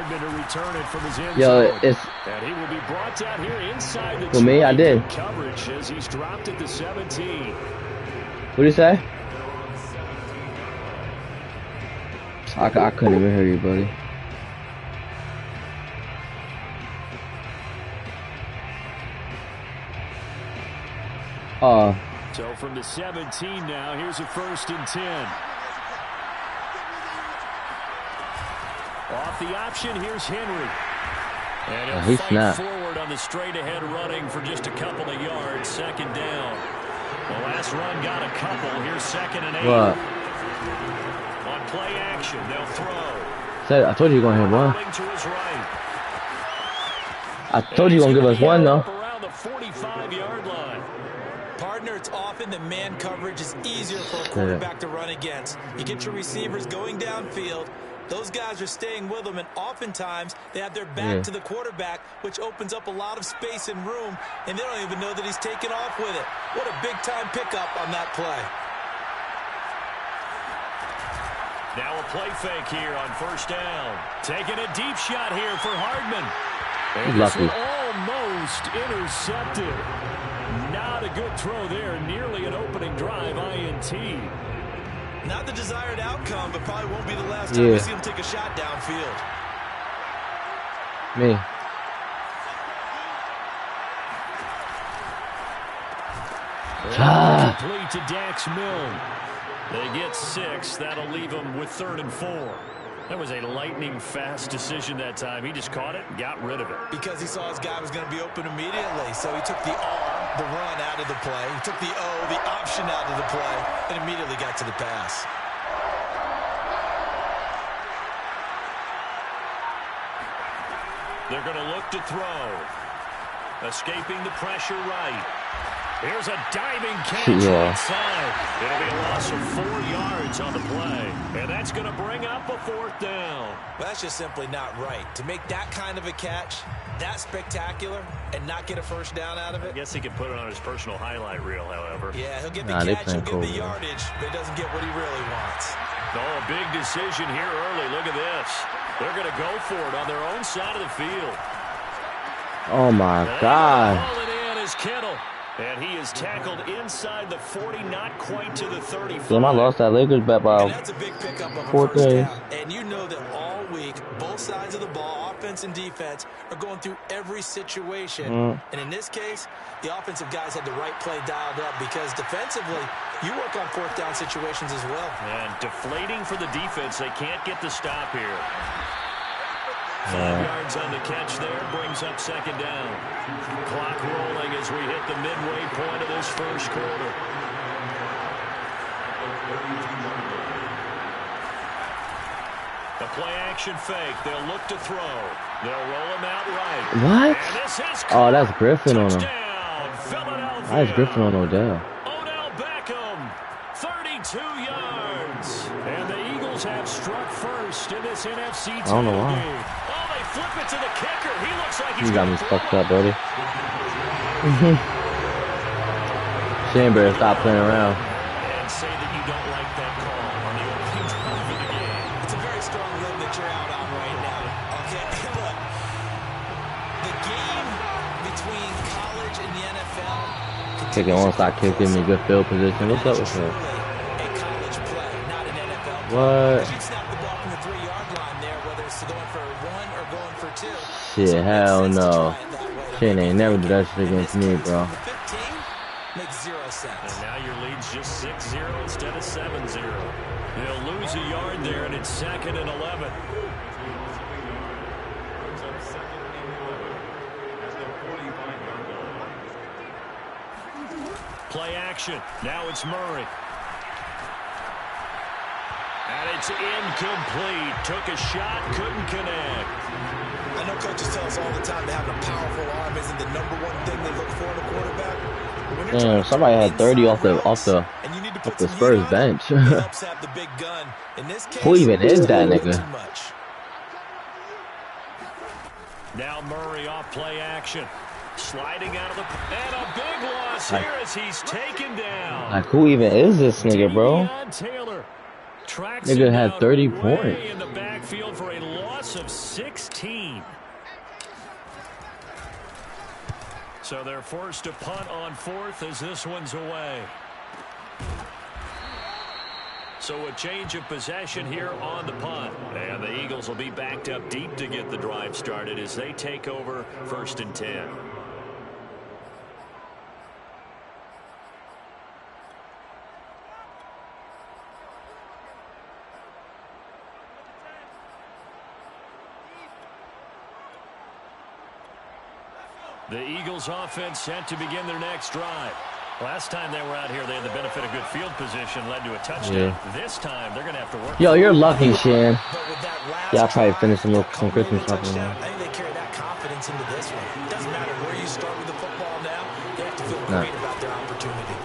Hardman to return it from his end Yo, zone. it's And he will be brought down here inside the for me. I did. coverage as he's dropped at the 17. What did you say? I couldn't even hear you, buddy. So from the 17 now, here's a 1st and 10. Off the option, here's Henry. And he'll fight forward on the straight-ahead running for just a couple of yards. 2nd down. The last run got a couple. Here's 2nd and 8. What? On play action, they'll throw. Said I told you you're gonna hit one. To his right. I told you you're gonna give us one though. Around the 45-yard line. Partner, it's often the man coverage is easier for a quarterback to run against. You get your receivers going downfield. Those guys are staying with them, and oftentimes they have their back to the quarterback, which opens up a lot of space and room, and they don't even know that he's taken off with it. What a big-time pickup on that play. Now a play fake here on 1st down. Taking a deep shot here for Hardman. And lucky. Almost intercepted. Not a good throw there. Nearly an opening drive INT. Not the desired outcome, but probably won't be the last time we see him take a shot downfield. Me. Complete to Dax Milne. They get 6. That'll leave them with 3rd and 4. That was a lightning-fast decision that time. He just caught it and got rid of it. Because he saw his guy was going to be open immediately. So he took the R, the run out of the play. He took the O, the option out of the play, and immediately got to the pass. They're going to look to throw. Escaping the pressure right. Here's a diving catch outside. It'll be a loss of 4 yards on the play. And that's going to bring up a 4th down. Well, that's just simply not right. To make that kind of a catch, that spectacular, and not get a 1st down out of it. I guess he could put it on his personal highlight reel, however. Yeah, he'll get the catch, he'll get the yardage, but he doesn't get what he really wants. Oh, a big decision here early. Look at this. They're going to go for it on their own side of the field. Oh, my God. All it in is Kittle. And he is tackled inside the 40, not quite to the 35. Damn, I lost that Lakers bet by that's a big pickup of 4 days. And you know that all week, both sides of the ball, offense and defense, are going through every situation. And in this case, the offensive guys had the right play dialed up because defensively, you work on 4th down situations as well. And deflating for the defense. They can't get the stop here. 5 yards on the catch there, brings up 2nd down. Clock rolling as we hit the midway point of this 1st quarter. The play action fake. They'll look to throw. They'll roll him out right. What? Oh, that's Griffin on him. That's Griffin on Odell. Odell Beckham, 32 yards. And the Eagles have struck first in this NFC I don't know why. game. Flip it to the kicker. He looks like he's got me fucked up, buddy. Shane better stop playing around. And say that you don't like that call on the opening drive of the game. It's a very strong limb that you're out on right now. Okay, look. The game between college and the NFL. Kicking on, stop kicking me, good field position. What's up with him? A college play, not an NFL play. What? You snap the ball from the 3-yard line there, whether it's going for a 1 or going for 2. Shit, hell no. Shane ain't never do that shit against me, bro. 15 makes 0 sense. And now your lead's just 6-0 instead of 7-0. They'll lose a yard there, and it's 2nd and 11. Play action. Now it's Murray. And it's incomplete. Took a shot, couldn't connect. I know coaches tell us all the time that having a powerful arm isn't the #1 thing they look for in a quarterback. Damn, somebody had 30 off the Spurs bench. Who even is that nigga? Now Murray off play action. Sliding out of the... And a big loss here as he's taken down. Like, who even is this nigga, bro? Taylor Nigga had 30 points. In the backfield. backfield for a loss of 16. So they're forced to punt on 4th as this one's away. So a change of possession here on the punt. And the Eagles will be backed up deep to get the drive started as they take over 1st and 10. The Eagles offense set to begin their next drive. Last time they were out here, they had the benefit of good field position, led to a touchdown. Yeah. This time, they're going to have to work. Yo, you're lucky, Shan. Yeah, I'll probably finish some Christmas shopping. I think they carry that confidence into this one. It doesn't matter where you start with the football now. They have to feel great about their opportunity.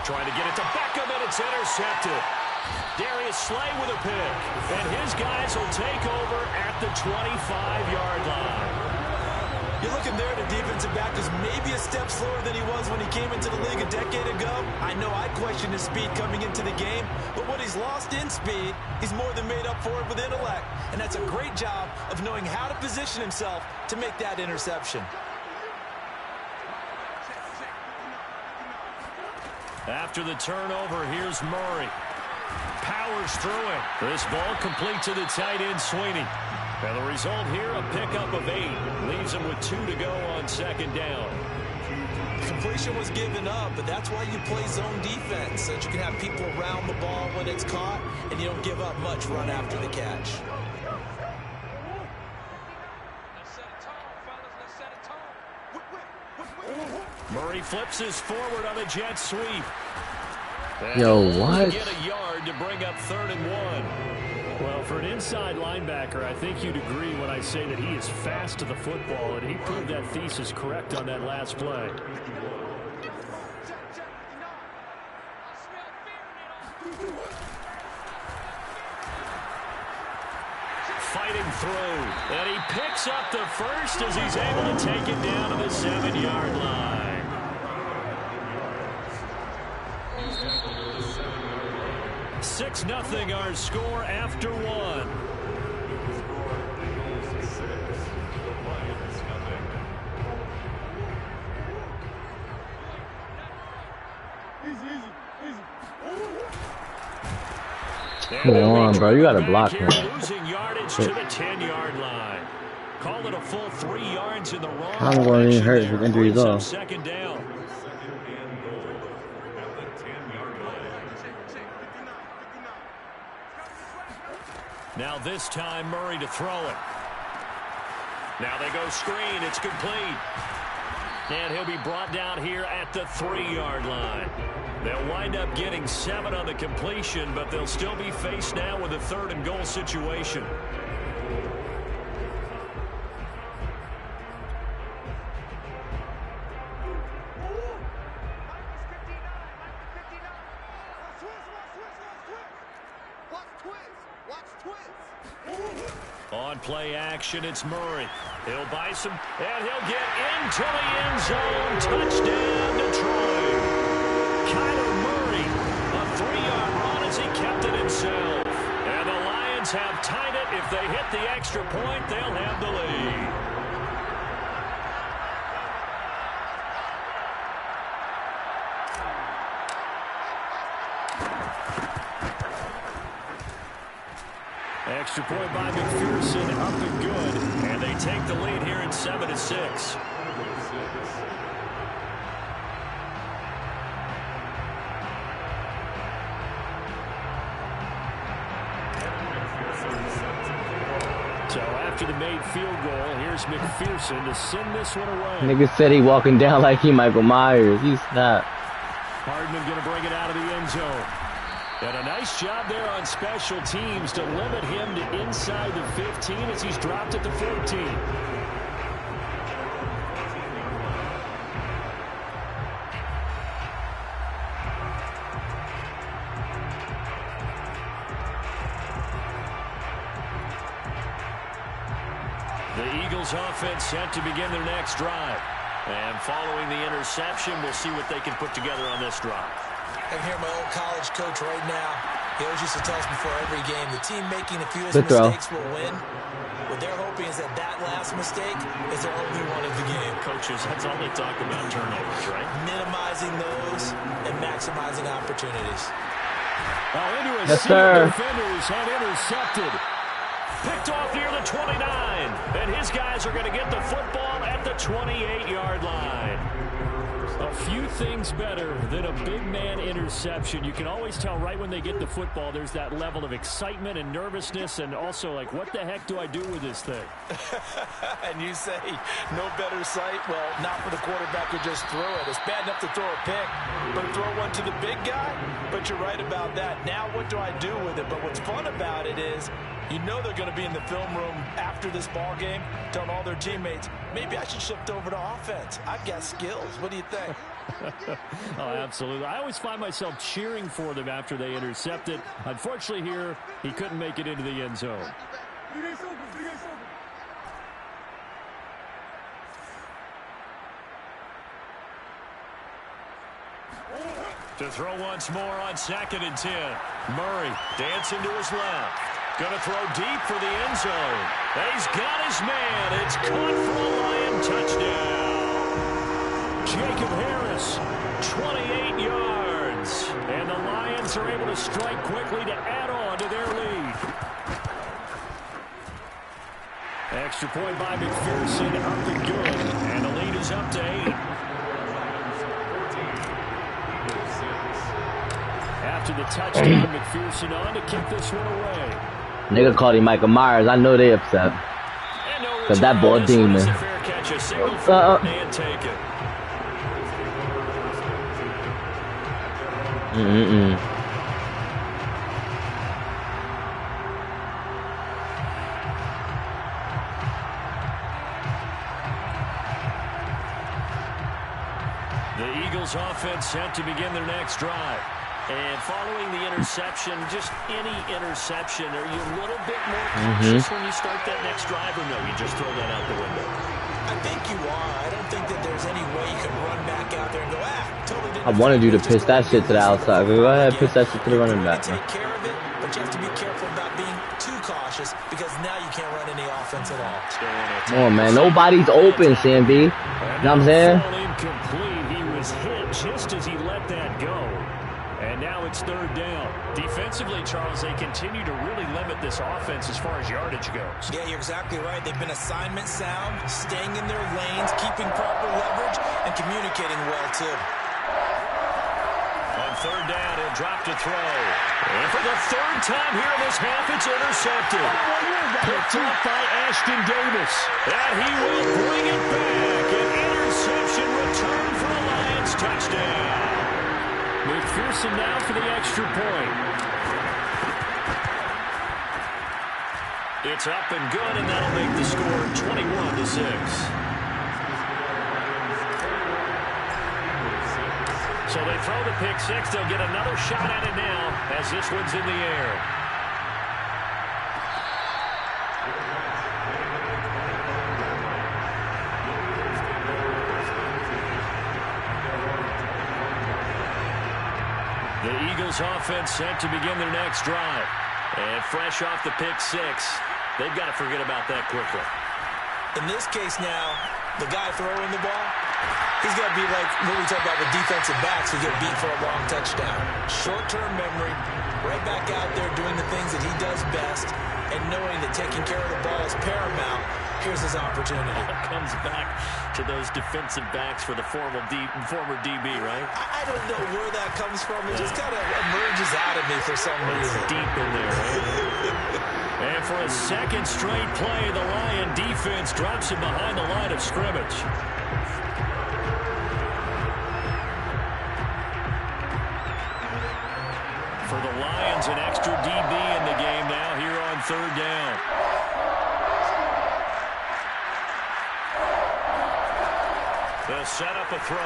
Trying to get it to Beckham, and it's intercepted. Darius Slay with a pick. And his guys will take over at the 25-yard line. You're looking there at a defensive back who's maybe a step slower than he was when he came into the league a decade ago. I know I questioned his speed coming into the game, but what he's lost in speed, he's more than made up for it with intellect. And that's a great job of knowing how to position himself to make that interception. After the turnover, here's Murray. Powers through it. This ball complete to the tight end, Sweeney. And the result here, a pickup of 8. Leaves him with 2 to go on 2nd down. Completion was given up, but that's why you play zone defense, so that you can have people around the ball when it's caught, and you don't give up much run after the catch. Murray flips his forward on a jet sweep. Yo, what? Get a yard to bring up 3rd and 1. Well, for an inside linebacker, I think you'd agree when I say that he is fast to the football, and he proved that thesis correct on that last play. Fighting through, and he picks up the first as he's able to take it down to the 7-yard line. 6-0 our score after 1. Come on, bro. You got to block him. Losing yardage to the 10-yard line. Call it a full 3 yards in the wrong I'm going to hurt his injuries off. 2nd down. Now this time Murray to throw it. Now they go screen. It's complete. And he'll be brought down here at the 3-yard line. They'll wind up getting 7 on the completion, but they'll still be faced now with a 3rd and goal situation. On play action, it's Murray. He'll buy some, and he'll get into the end zone. Touchdown, Detroit. Kyler Murray, a 3-yard run as he kept it himself. And the Lions have tied it. If they hit the extra point, they'll have the lead. Extra point by McPherson, up and good. And they take the lead here at 7-6. So after the made field goal, here's McPherson to send this one away. Nigga said he walking down like he Michael Myers. He's not. Hardman going to bring it out of the end zone. And a nice job there on special teams to limit him to inside the 15 as he's dropped at the 14. The Eagles offense set to begin their next drive. And following the interception, we'll see what they can put together on this drive. I can hear my old college coach right now. He always used to tell us before every game, the team making the fewest mistakes will win. What they're hoping is that last mistake is their only one of the game. Coaches, that's all they talk about, turnovers, right? Minimizing those and maximizing opportunities. Into a defenders have intercepted. Picked off near the 29. And his guys are going to get the football at the 28-yard line. A few things better than a big man interception. You can always tell right when they get the football, there's that level of excitement and nervousness, and also like, what the heck do I do with this thing? And you say, no better sight? Well, not for the quarterback who just threw it. It's bad enough to throw a pick, but throw one to the big guy? But you're right about that. Now what do I do with it? But what's fun about it is, you know they're going to be in the film room after this ball game telling all their teammates, maybe I should shift over to offense. I've got skills. What do you think? Oh, absolutely. I always find myself cheering for them after they intercept it. Unfortunately here, he couldn't make it into the end zone. To throw once more on 2nd and 10. Murray dancing to his left. Going to throw deep for the end zone. He's got his man. It's caught for a Lion touchdown. Jacob Harris, 28 yards. And the Lions are able to strike quickly to add on to their lead. Extra point by McPherson, up and good. And the lead is up to 8. After the touchdown, McPherson on to kick this one away. Nigga called him Michael Myers. I know they upset. Because that ball demon. And take it. The Eagles offense set to begin their next drive. And following the interception, just any interception, are you a little bit more cautious when you start that next drive, or no, you just throw that out the window? I think you are. I don't think that there's any way you can run back out there and go, totally didn't. I wanted you to pitch that shit to the outside. Go ahead, pitch that shit to the running back. Take care of it, but you have to be careful about being too cautious because now you can't run any offense at all. Come on, man. Nobody's open, CMB. You know what I'm saying? Incomplete. He was hit just as he let that go. And now it's 3rd down. Defensively, Charles, they continue to really limit this offense as far as yardage goes. Yeah, you're exactly right. They've been assignment sound, staying in their lanes, keeping proper leverage, and communicating well, too. On 3rd down, he'll drop to throw. And for the 3rd time here in this half, it's intercepted. Picked up by Ashton Davis. And he will bring it back. An interception return for a Lions touchdown. McPherson now for the extra point. It's up and good, and that'll make the score 21-6. So they throw the pick six. They'll get another shot at it now as this one's in the air. The Eagles offense set to begin their next drive. And fresh off the pick six, they've got to forget about that quickly. In this case now, the guy throwing the ball, he's got to be like what we talk about with defensive backs who get beat for a long touchdown. Short-term memory, right back out there doing the things that he does best, and knowing that taking care of the ball is paramount. Here's his opportunity. Comes back to those defensive backs for the former DB, right? I don't know where that comes from. It just kind of emerges out of me for some reason. It's deep in there, right? And for a second straight play, the Lion defense drops him behind the line of scrimmage. For the Lions, an extra DB in the game now here on 3rd down. They'll set up a throw.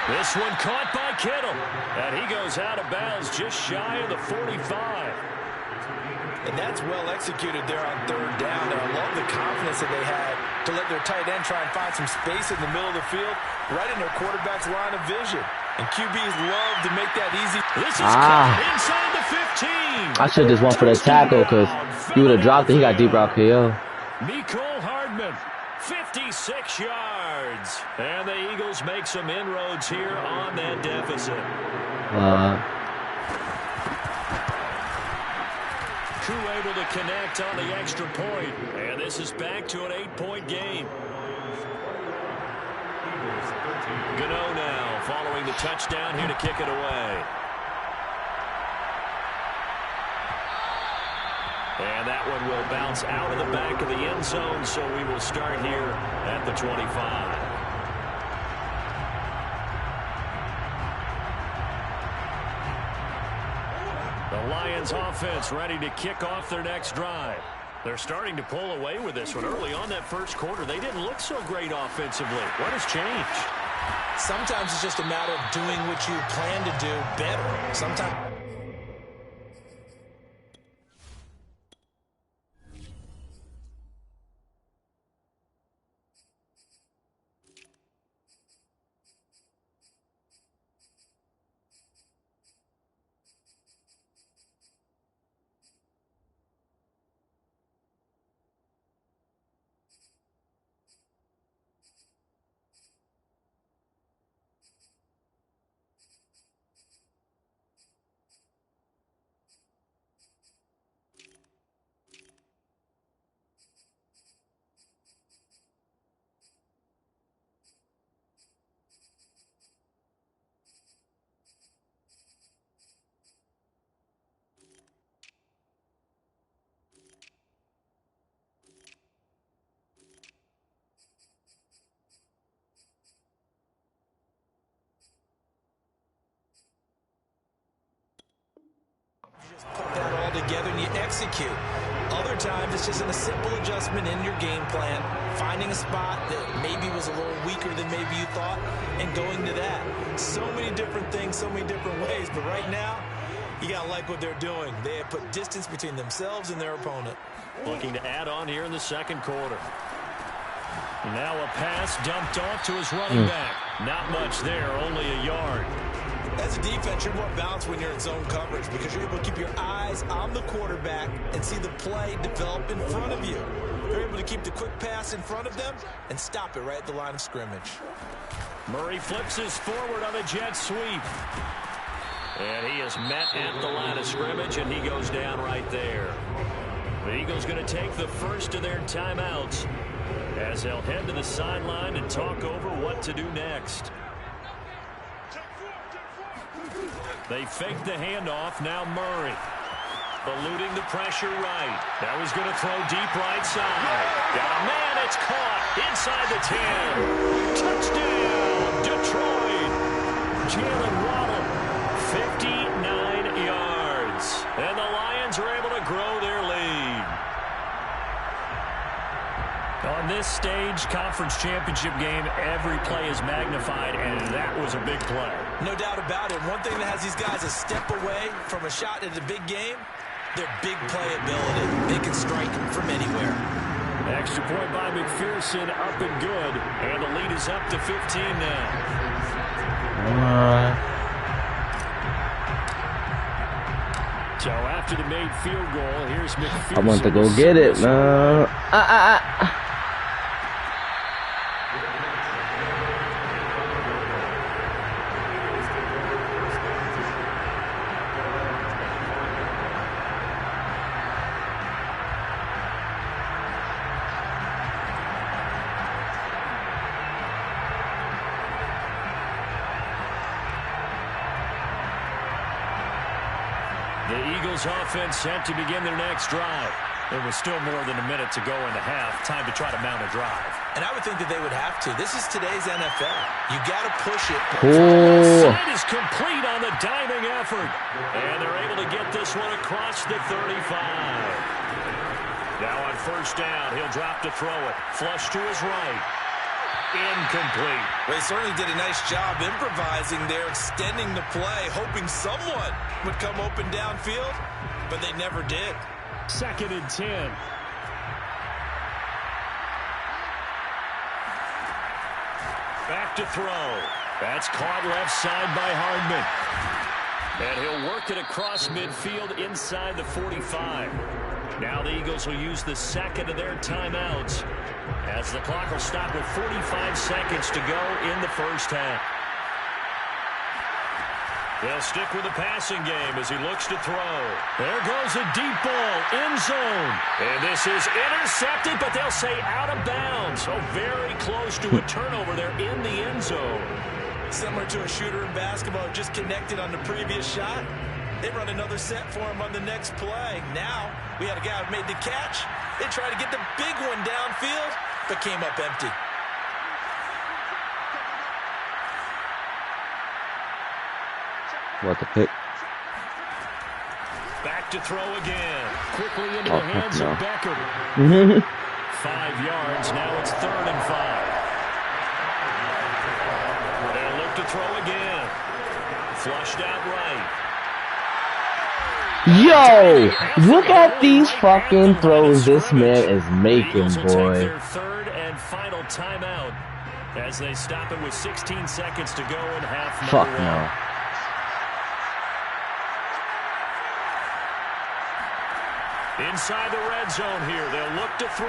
This one caught by Kittle. And he goes out of bounds just shy of the 45. And that's well executed there on 3rd down. And I love the confidence that they had to let their tight end try and find some space in the middle of the field, right in their quarterback's line of vision. And QBs love to make that easy. This is inside the 15. I should have just went for the tackle because he would have dropped it. He got deep route KO. Mecole Hardman, 56 yards. And the Eagles make some inroads here on that deficit. Koo able to connect on the extra point. And this is back to an 8-point game. Gano now following the touchdown here to kick it away. And that one will bounce out of the back of the end zone, so we will start here at the 25. The Lions offense ready to kick off their next drive. They're starting to pull away with this one. Early on that first quarter, they didn't look so great offensively. What has changed? Sometimes it's just a matter of doing what you plan to do better. Sometimes. Put that all together and you execute. Other times it's just a simple adjustment in your game plan, finding a spot that maybe was a little weaker than maybe you thought, and going to that. So many different things, so many different ways, but right now, you gotta like what they're doing. They have put distance between themselves and their opponent. Looking to add on here in the second quarter. Now a pass dumped off to his running back. Not much there, only a yard. As a defense, you're more balanced when you're in zone coverage because you're able to keep your eyes on the quarterback and see the play develop in front of you. You're able to keep the quick pass in front of them and stop it right at the line of scrimmage. Murray flips his forward on a jet sweep. And he is met at the line of scrimmage, and he goes down right there. The Eagles going to take the first of their timeouts as they'll head to the sideline and talk over what to do next. They fake the handoff. Now Murray. Eluding the pressure right. Now he's going to throw deep right side. Got a man. It's caught inside the 10. Touchdown, Detroit. Jalen Waddle, 59 yards. And the Lions are able to grow their lead. On this stage, conference championship game, every play is magnified, and that was a big play. No doubt about it. One thing that has these guys a step away from a shot at a big game, their big play ability. They can strike from anywhere. Extra point by McPherson, up and good, and the lead is up to 15 now. So after the made field goal, here's McPherson. I want to go get it. The Eagles offense set to begin their next drive. There was still more than a minute to go in the half. Time to try to mount a drive. And I would think that they would have to. This is today's NFL. You got to push it. Side is complete on the diving effort. And they're able to get this one across the 35. Now on first down, he'll drop to throw it. Flush to his right. Incomplete. They certainly did a nice job improvising there, extending the play, hoping someone would come open downfield, but they never did. 2nd and 10. Back to throw. That's caught left side by Hardman. And he'll work it across midfield inside the 45. Now the Eagles will use the second of their timeouts as the clock will stop with 45 seconds to go in the first half. They'll stick with the passing game as he looks to throw. There goes a deep ball, end zone. And this is intercepted, but they'll say out of bounds. So very close to a turnover there in the end zone. Similar to a shooter in basketball, just connected on the previous shot. They run another set for him on the next play. Now, we had a guy who made the catch. They tried to get the big one downfield, but came up empty. What the pick? Back to throw again. Quickly into the hands of Becker. 5 yards. Now it's 3rd and 5. They'll look to throw again. Flushed out right. Yo! Look at these fucking throws this man is making, boy. Their 3rd and final timeout as they stop it with 16 seconds to go in half number 1. Fuck no. Inside the red zone here. They'll look to throw.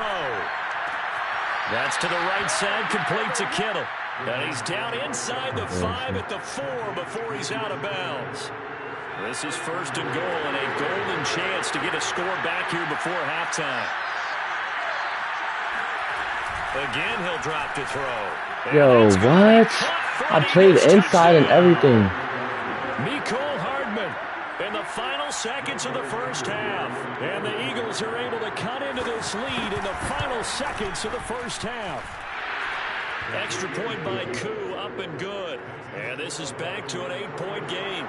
That's to the right side, complete to Kittle. And he's down inside the 5 at the 4 before he's out of bounds. This is 1st and goal and a golden chance to get a score back here before halftime. Again, he'll drop to throw. Yo, what? I played inside and everything. Mecole Hardman in the final seconds of the first half. And the Eagles are able to cut into this lead in the final seconds of the first half. Extra point by Koo, up and good. And this is back to an 8-point game.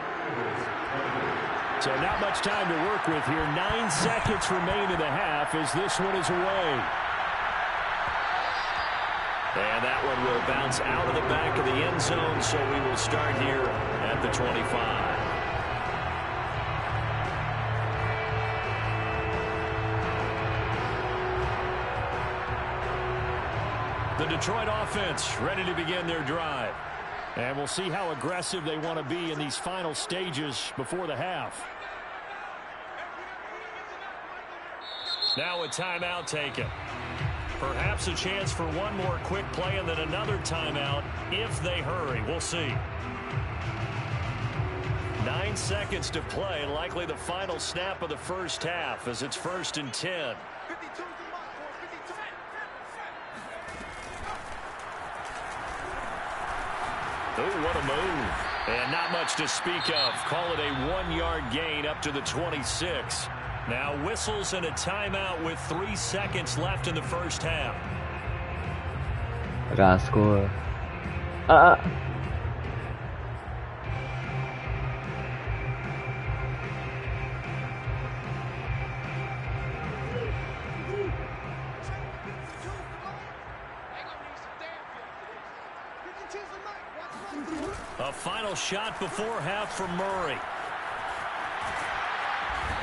So not much time to work with here. 9 seconds remain in the half as this one is away. And that one will bounce out of the back of the end zone, so we will start here at the 25. The Detroit offense ready to begin their drive. And we'll see how aggressive they want to be in these final stages before the half. Now a timeout taken. Perhaps a chance for one more quick play and then another timeout if they hurry. We'll see. 9 seconds to play. Likely the final snap of the first half as it's 1st and 10. Oh, what a move. And not much to speak of. Call it a 1-yard gain up to the 26. Now whistles and a timeout with 3 seconds left in the first half. I gotta score. A final shot before half from Murray.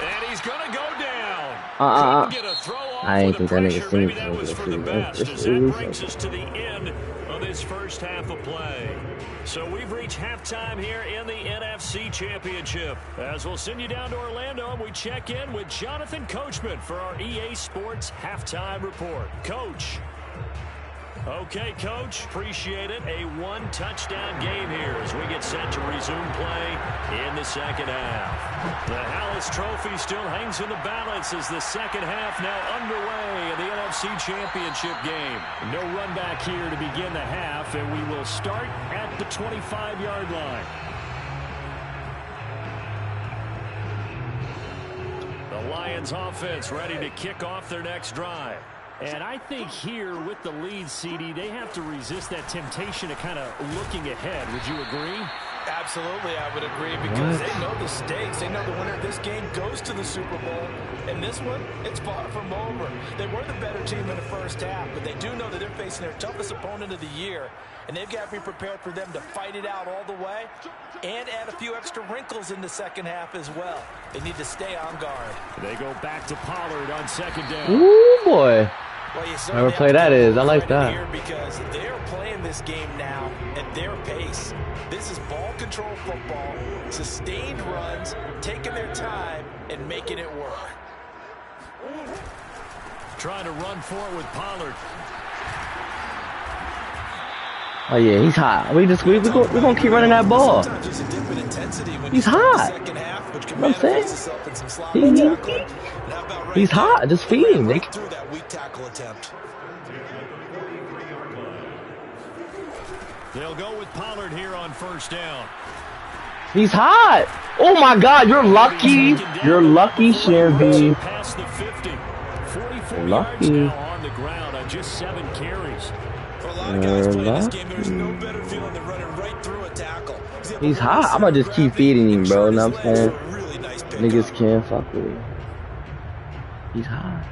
And he's going to go down. Couldn't get a throw off I ain't with think the that nigga pressure. Maybe seen that was for the best as that brings us to the end of this first half of play. So we've reached halftime here in the NFC Championship. As we'll send you down to Orlando and we check in with Jonathan Coachman for our EA Sports Halftime Report. Coach. Okay, Coach, appreciate it. A 1-touchdown game here as we get set to resume play in the second half. The Hallis Trophy still hangs in the balance as the second half now underway in the NFC Championship game. No run back here to begin the half, and we will start at the 25-yard line. The Lions offense ready to kick off their next drive. And I think here with the lead, CD, they have to resist that temptation of kind of looking ahead. Would you agree? Absolutely, I would agree because they know the stakes. They know the winner of this game goes to the Super Bowl. And this one, it's far from over. They were the better team in the first half, but they do know that they're facing their toughest opponent of the year. And they've got to be prepared for them to fight it out all the way and add a few extra wrinkles in the second half as well. They need to stay on guard. They go back to Pollard on second down. Ooh, boy. Whoever play that is, I like that. Because they're playing this game now at their pace. This is ball control football, sustained runs, taking their time and making it work. Trying to run for it with Pollard. Oh yeah, he's hot. We're gonna keep running that ball. He's hot. You know what I'm saying? He's hot. Just feed him, Nick. They'll go with Pollard here on first down. He's hot. Oh my God, you're lucky. You're lucky, Chevy. Past the 50. 44 Lucky. yards now on the ground on just 7 carries. For a lot of guys playing this game, there's no better feeling than running right through a tackle. He's hot. I'm gonna just keep feeding him, bro. You know what I'm saying? Niggas can't fuck with him. He's hot.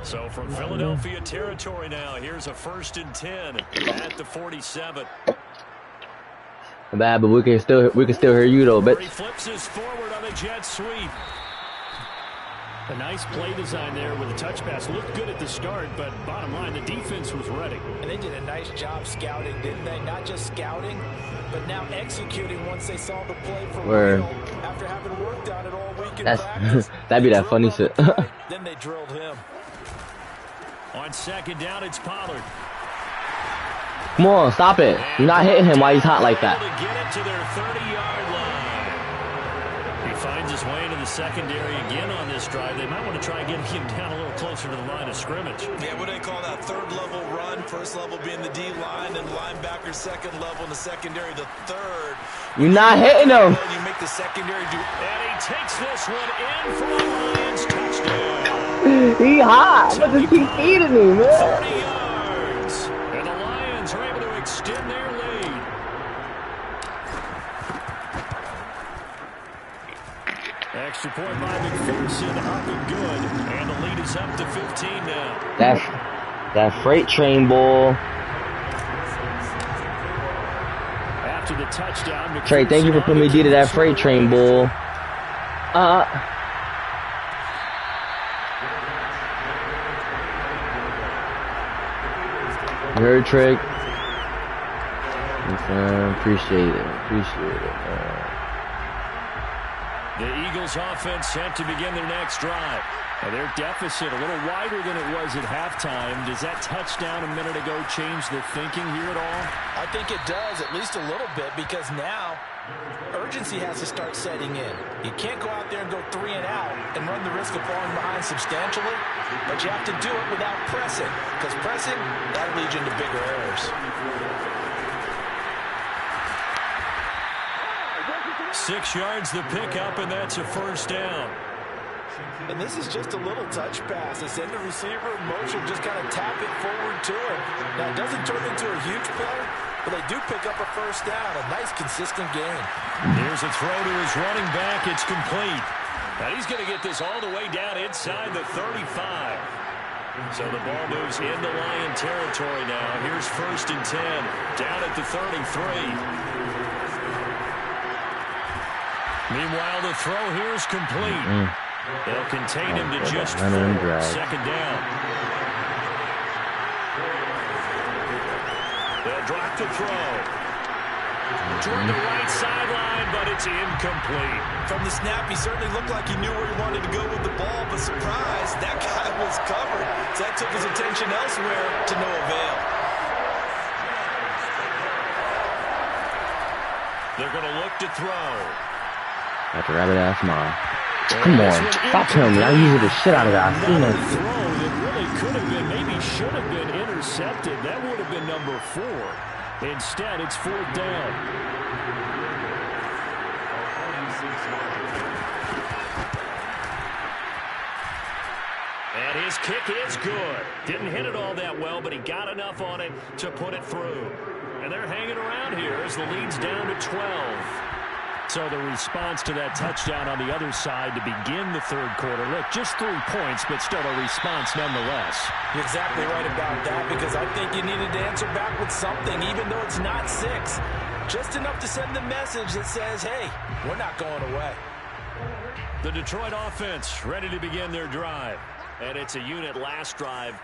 So from Philadelphia territory now, here's a 1st and 10 at the 47. Bad, but we can still hear you though, bitch. He flips this forward on a jet sweep. A nice play design there with a touch pass. Looked good at the start, but bottom line, the defense was ready. And they did a nice job scouting, didn't they? Not just scouting, but now executing once they saw the play for real. After having worked on it all week in practice. That'd be that funny shit. Then they drilled him. On 2nd down, it's Pollard. Come on, stop it. You're not hitting him while he's hot like that. To get it to their 30-yard line. He finds his way into the secondary again on this drive. They might want to try and get him down a little closer to the line of scrimmage. Yeah, what do they call that? 3rd level run. 1st level being the D line, and linebacker 2nd level, and the secondary the 3rd. You're not hitting him. You make the secondary do. And he takes this one in for a Lions touchdown. He hot. But just keep feeding me, man. 30 yards. And the Lions are able to extend their lead. Extra point by McPherson, up and good. And the lead is up to 15 now. That freight train ball. After the touchdown, Trey, thank you for putting me D to that freight train ball. You heard, Trey? Appreciate it. The Eagles offense set to begin their next drive. And their deficit a little wider than it was at halftime. Does that touchdown a minute ago change the thinking here at all? I think it does, at least a little bit, because now urgency has to start setting in. You can't go out there and go 3 and out and run the risk of falling behind substantially, but you have to do it without pressing, because pressing, that leads you into bigger errors. 6 yards the pickup, and that's a 1st down. And this is just a little touch pass. They send the receiver in motion, just kind of tap it forward to him. Now, it doesn't turn into a huge play, but they do pick up a 1st down. A nice, consistent game. Here's a throw to his running back. It's complete. Now, he's going to get this all the way down inside the 35. So the ball moves into Lion territory now. Here's 1st and 10, down at the 33. Meanwhile, the throw here is complete. They'll contain him to just 4. 2nd down. They'll drop the throw. Toward the right sideline, but it's incomplete. From the snap, he certainly looked like he knew where he wanted to go with the ball, but surprise, that guy was covered. So that took his attention elsewhere to no avail. They're going to look to throw. That's a rabbit-ass mom. Come on, stop him. I use the shit out of that. Throw that really could have been, maybe should have been intercepted. That would have been number 4. Instead, it's 4th down. And his kick is good. Didn't hit it all that well, but he got enough on it to put it through. And they're hanging around here as the lead's down to 12. So the response to that touchdown on the other side to begin the 3rd quarter. Look, just 3 points, but still a response nonetheless. You're exactly right about that, because I think you needed to answer back with something, even though it's not 6. Just enough to send the message that says, hey, we're not going away. The Detroit offense ready to begin their drive. And it's a unit last drive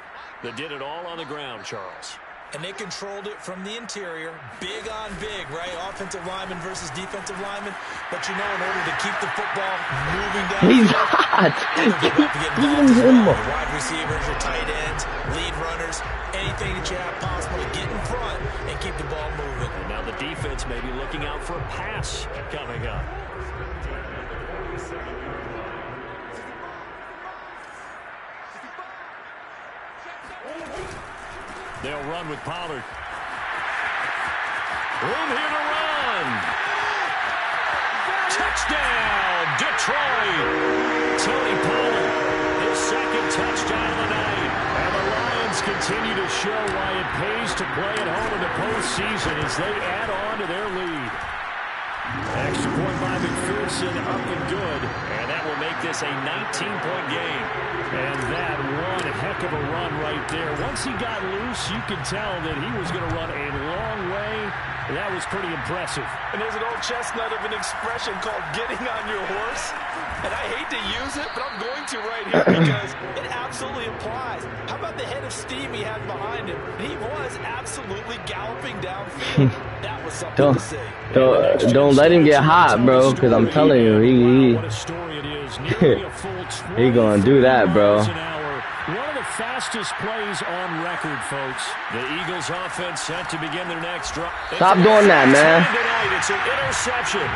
that did it all on the ground, Charles. And they controlled it from the interior, big on big, right? Offensive lineman versus defensive lineman. But you know, in order to keep the football moving down, he's hot. Wide receivers, your tight ends, lead runners, anything that you have possible to get in front and keep the ball moving. And now the defense may be looking out for a pass coming up. They'll run with Pollard. Room here to run. Touchdown, Detroit. Tony Pollard, his second touchdown of the night. And the Lions continue to show why it pays to play at home in the postseason as they add on to their lead. Extra point by McPherson, up and good. And that will make this a 19-point game. And that one heck of a run right there. Once he got loose, you could tell that he was going to run a long way. That was pretty impressive. And there's an old chestnut of an expression called getting on your horse. And I hate to use it, but I'm going to right here because it absolutely applies. How about the head of steam he had behind him? He was absolutely galloping downfield. That was something to say. Don't let him get hot, bro, because I'm telling you, he gonna do that, bro. One of the fastest plays on record, folks. The Eagles offense set to begin their next drive. Stop doing that, man. It's an interception.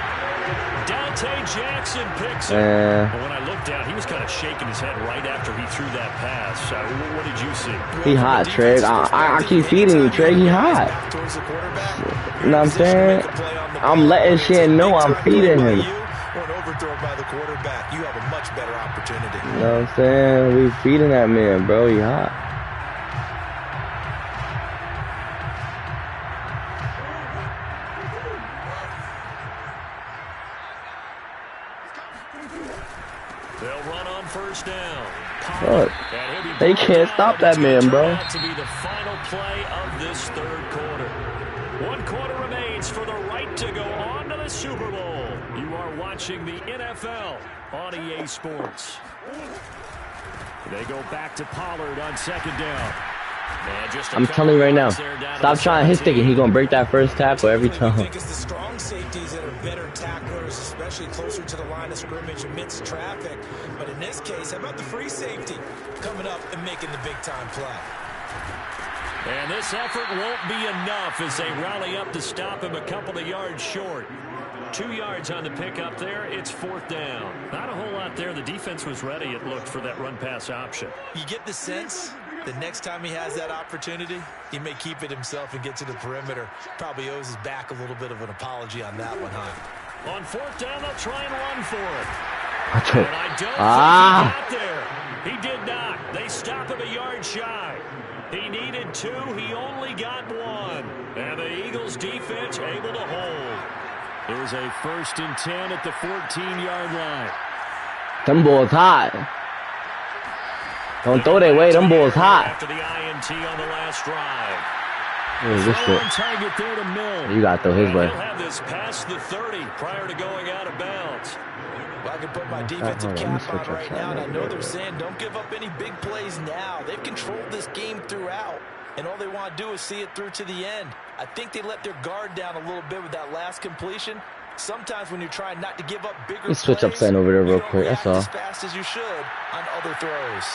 Dante Jackson picks it. But when I looked down, he was kind of shaking his head right after he threw that pass. What did you see? He hot, Trey. I keep feeding you, Trey. He hot. You know what I'm saying? I'm letting shit know I'm feeding him. By the quarterback, you have a much better opportunity. You know what I'm saying? We feeding that man, bro. He hot. They'll run on first down. Look, they can't stop that man, bro. To be the final play of this third quarter. 1 quarter remains for the right to go on to the Super Bowl. You are watching the NFL on EA Sports. They go back to Pollard on second down. I'm telling you right now, stop trying his stick and he's going to break that first tackle every time. I think it's the strong safeties that are better tacklers, especially closer to the line of scrimmage amidst traffic. But in this case, how about the free safety coming up and making the big-time play? And this effort won't be enough as they rally up to stop him a couple of yards short. 2 yards on the pickup there. It's fourth down. Not a whole lot there. The defense was ready, it looked, for that run-pass option. You get the sense the next time he has that opportunity, he may keep it himself and get to the perimeter. Probably owes his back a little bit of an apology on that one, huh? On fourth down, they'll try and run for it. And I don't think he got there. He did not. They stop him a yard shy. He needed 2. He only got 1. And the Eagles defense able to hold. Here's a 1st and 10 at the 14-yard line. Them boys hot. Don't throw that way. Them boys hot. After the INT on the last drive. What is this shit? Target there to Mill. You got to throw his way. He'll have this past the 30 prior to going out of bounds. Well, I can put my defensive cap on right now, and I know they're saying don't give up any big plays now. They've controlled this game throughout, and all they want to do is see it through to the end. I think they let their guard down a little bit with that last completion. Sometimes when you're trying not to give up bigger plays, switch up sign over there real quick. That's all. As fast as you should on other throws.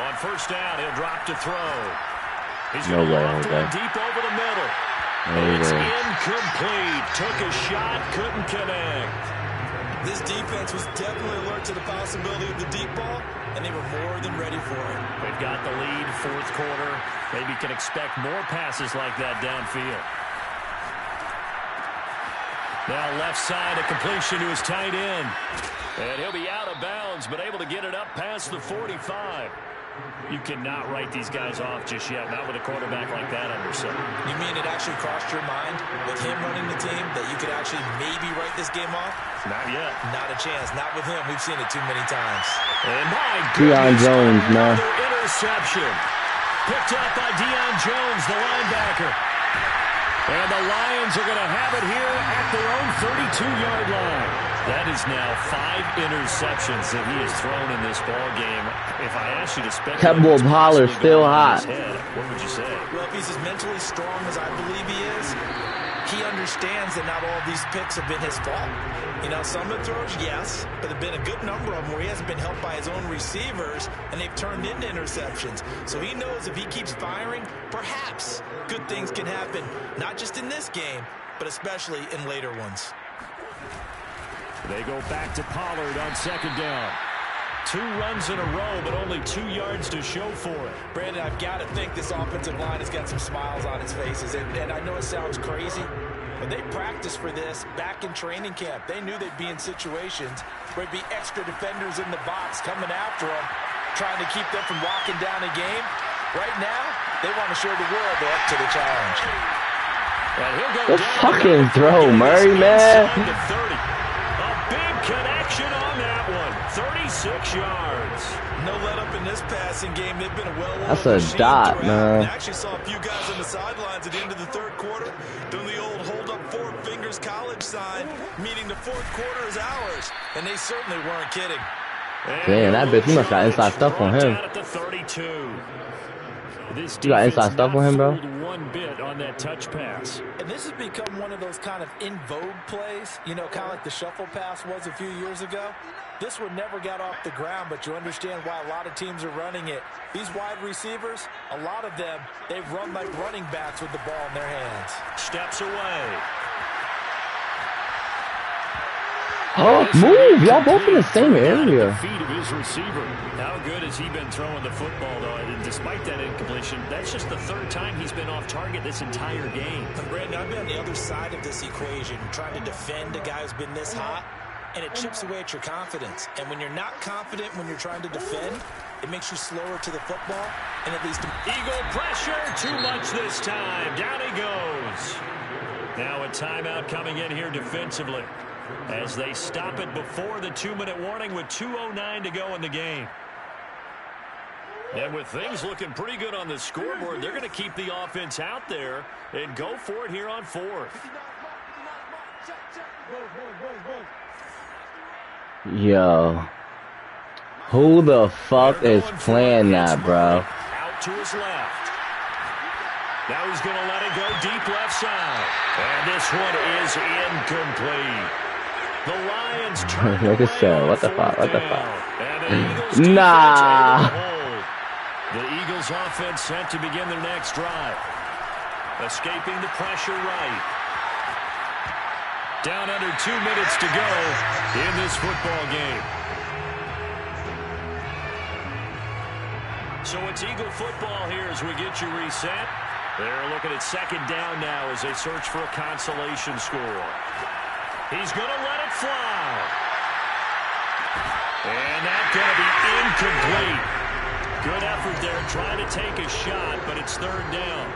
On first down, he'll drop to throw. He's no way, deep over the middle. It's incomplete. Took a shot, couldn't connect. This defense was definitely alert to the possibility of the deep ball, and they were more than ready for it. They've got the lead, fourth quarter. Maybe can expect more passes like that downfield. Now left side, a completion to his tight end. And he'll be out of bounds, but able to get it up past the 45. You cannot write these guys off just yet, not with a quarterback like that under center. You mean it actually crossed your mind with him running the team that you could actually maybe write this game off? Not yet. Not a chance. Not with him. We've seen it too many times. And my Deion Jones, man. Interception. Picked up by Deion Jones, the linebacker. And the Lions are going to have it here at their own 32-yard line. That is now 5 interceptions that he has thrown in this ball game. If I asked you to speculate, that boy Pollard still hot. What would you say? Well, if he's as mentally strong as I believe he is, he understands that not all these picks have been his fault. You know, some of the throws, yes, but there have been a good number of them where he hasn't been helped by his own receivers, and they've turned into interceptions. So he knows if he keeps firing, perhaps good things can happen, not just in this game, but especially in later ones. They go back to Pollard on 2nd down. 2 runs in a row, but only 2 yards to show for it. Brandon, I've got to think this offensive line has got some smiles on its faces. And I know it sounds crazy, but they practiced for this back in training camp. They knew they'd be in situations where there'd be extra defenders in the box coming after them, trying to keep them from locking down a game. Right now, they want to show the world they're up to the challenge. Good fucking throw, Murray, man. Connection on that one. 36 yards. No let up in this passing game. They've been a well-oiled That's a dot, man. I actually saw a few guys on the sidelines at the end of the 3rd quarter doing the old hold up 4 fingers college sign, meaning the 4th quarter is ours. And they certainly weren't kidding. Damn, that bitch, he must got inside stuff on him. You got inside stuff on him, bro? One bit on that touch pass. And this has become one of those kind of in vogue plays, you know, kind of like the shuffle pass was a few years ago. This one never got off the ground, but you understand why a lot of teams are running it. These wide receivers, a lot of them, they've run like running backs with the ball in their hands. Steps away. Oh, move! Y'all both in the same area. Feet of his receiver. How good has he been throwing the football, though? And despite that incompletion, that's just the 3rd time he's been off target this entire game. Brandon, I've been on the other side of this equation, trying to defend a guy who's been this hot, and it chips away at your confidence. And when you're not confident when you're trying to defend, it makes you slower to the football, and at least Eagle pressure, too much this time. Down he goes. Now a timeout coming in here defensively, as they stop it before the 2-minute warning with 2:09 to go in the game. And with things looking pretty good on the scoreboard, they're going to keep the offense out there and go for it here on 4th. Yo. Who the fuck is playing that, bro? Out to his left. Now he's going to let it go deep left side. And this one is incomplete. The Lions turn Like I said, what the fuck? What the fuck? Nah. The Eagles offense set to begin their next drive. Escaping the pressure right. Down under 2 minutes to go in this football game. So it's Eagle football here as we get you reset. They're looking at 2nd down now as they search for a consolation score. He's going to let it fly. And that's going to be incomplete. Good effort there trying to take a shot, but it's 3rd down.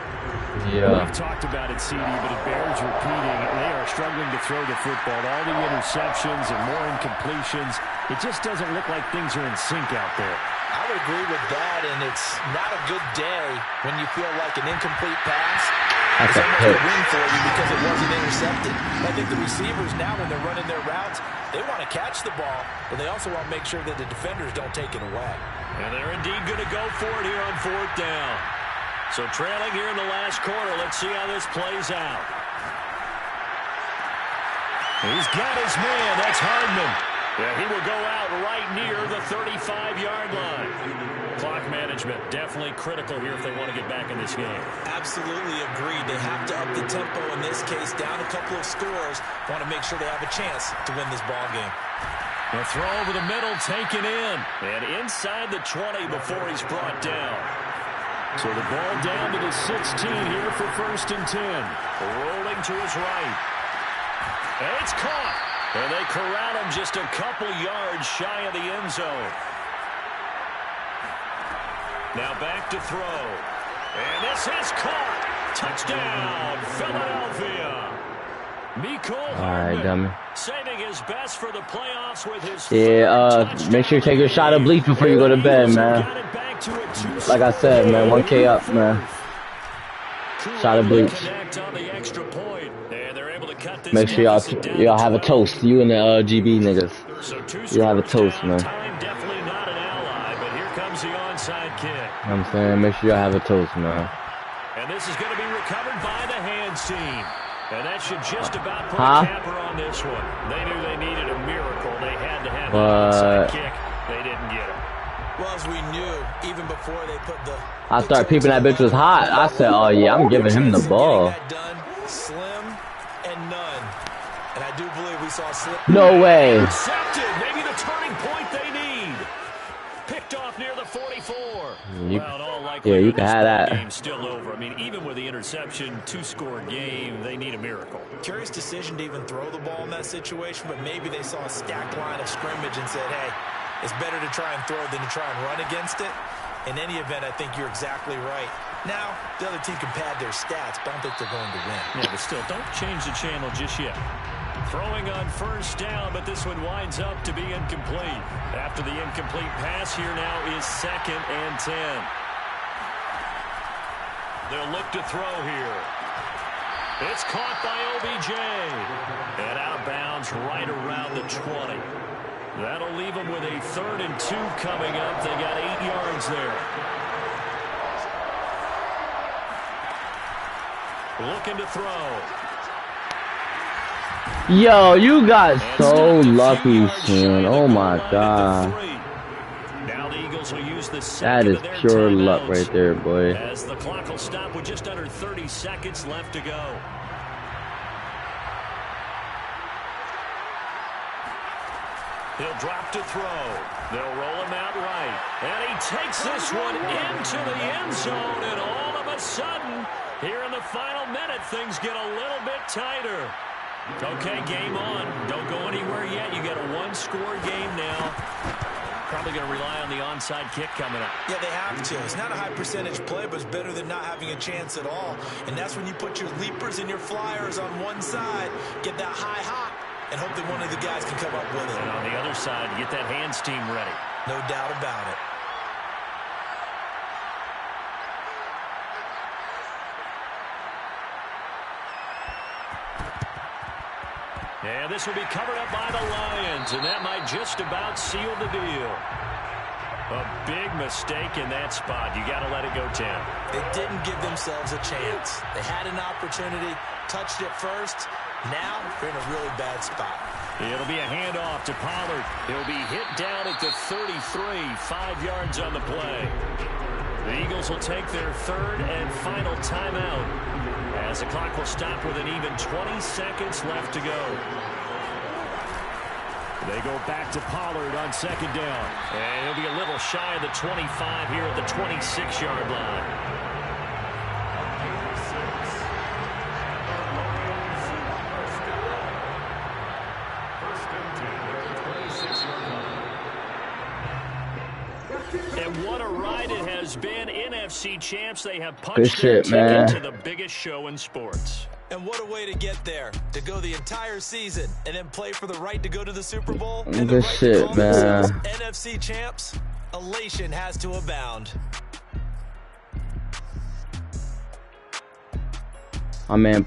Yeah. We've talked about it, CD, but it bears repeating. They are struggling to throw the football. All the interceptions and more incompletions. It just doesn't look like things are in sync out there. I would agree with that, and it's not a good day when you feel like an incomplete pass is almost a win for you because it wasn't intercepted. I think the receivers now, when they're running their routes, they want to catch the ball, but they also want to make sure that the defenders don't take it away. And they're indeed going to go for it here on 4th down. So trailing here in the last quarter, let's see how this plays out. He's got his man. That's Hardman. Yeah, he will go out right near the 35-yard line. Clock management definitely critical here if they want to get back in this game. Absolutely agreed. They have to up the tempo in this case, down a couple of scores. Want to make sure they have a chance to win this ball game. The throw over the middle taken in. And inside the 20 before he's brought down. So the ball down to the 16 here for 1st and 10. Rolling to his right. And it's caught. And they corral him just a couple yards shy of the end zone. Now back to throw. And this is caught. Touchdown, Philadelphia. Mecole Hardman saving his best for the playoffs with his make sure you take your shot of bleach before you go to bed, man. Like I said, man, 1K up, man. Shot of bleach. On the extra point, and they're able to cut this. Make sure y'all have a toast. You and the GB niggas. So you have a toast, man. Time definitely not an ally, but here comes the onside kick. You know what I'm saying? Make sure y'all have a toast, man. And this is going to be recovered by the hands team. And that should just about put a capper on this one. They knew they needed a miracle. They had to have an onside kick. They didn't get it. Well, as we knew, even before they put the... I started peeping that bitch was hot. I said, oh, yeah, I'm giving him the ball. Done, slim and none. And I do believe we saw Slim. No way. Intercepted. Maybe the turning point they need. Picked off near the 44. Yeah, you can have that. Game's still over. I mean, even with the interception, 2-score game, they need a miracle. Curious decision to even throw the ball in that situation, but maybe they saw a stacked line of scrimmage and said, hey, it's better to try and throw than to try and run against it. In any event, I think you're exactly right. Now, the other team can pad their stats, but I don't think they're going to win. Yeah, but still, don't change the channel just yet. Throwing on first down, but this one winds up to be incomplete. After the incomplete pass, here now is 2nd and 10. They'll look to throw here. It's caught by OBJ. And out of bounds right around the 20. That'll leave them with a 3rd and 2 coming up. They got 8 yards there. Looking to throw. Yo, you got so lucky, son. Oh my God. Now the Eagles will use the that is pure luck right there, boy. As the clock will stop with just under 30 seconds left to go. He'll drop to throw. They'll roll him out right. And he takes this one into the end zone. And all of a sudden, here in the final minute, things get a little bit tighter. Okay, game on. Don't go anywhere yet. You got a 1-score game now. Probably going to rely on the onside kick coming up. Yeah, they have to. It's not a high percentage play, but it's better than not having a chance at all. And that's when you put your leapers and your flyers on one side, get that high hop, and hope that one of the guys can come up with it. And on the other side, get that hands team ready. No doubt about it. And this will be covered up by the Lions, and that might just about seal the deal. A big mistake in that spot. You got to let it go 10. They didn't give themselves a chance. They had an opportunity, touched it first. Now they're in a really bad spot. It'll be a handoff to Pollard. He'll be hit down at the 33, 5 yards on the play. The Eagles will take their 3rd and final timeout, as the clock will stop with an even 20 seconds left to go. They go back to Pollard on 2nd down. And he'll be a little shy of the 25 here at the 26-yard line. And what a ride it has been. NFC champs, they have punched their ticket to the biggest show in sports. And what a way to get there. To go the entire season and then play for the right to go to the Super Bowl. And good shit, man. NFC champs, elation has to abound. My man